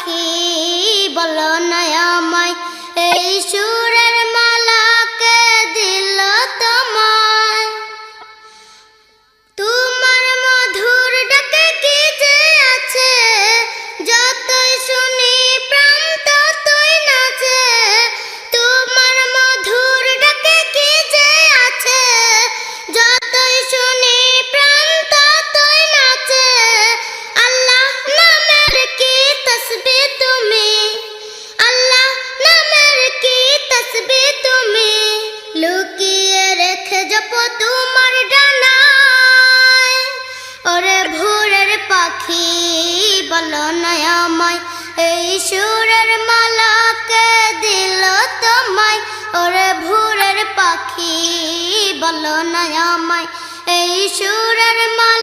পাখি বলো না আমায়, এই সুরের মালাকে দিল তোমায়। তোমার মধুর ডাকে কি যে আছে, যতই শুনি প্রাণ ততই নাচে। তোমার মধুর ডাকে কি যে আছে, যতই শুনি প্রাণ ততই নাচে। আল্লাহ নামের কি তসবিহ তুমি, আল্লাহ নামের কি তসবিহ তুমি, লুকিয়ে রেখে জপো তোমার ডানায়। ওরে ভোরের পাখি বলো না আমায়, এই সুরের মালাকে দিল তোমায়। ওরে ভোরের পাখি বলো না আমায়, এই সুরের মালা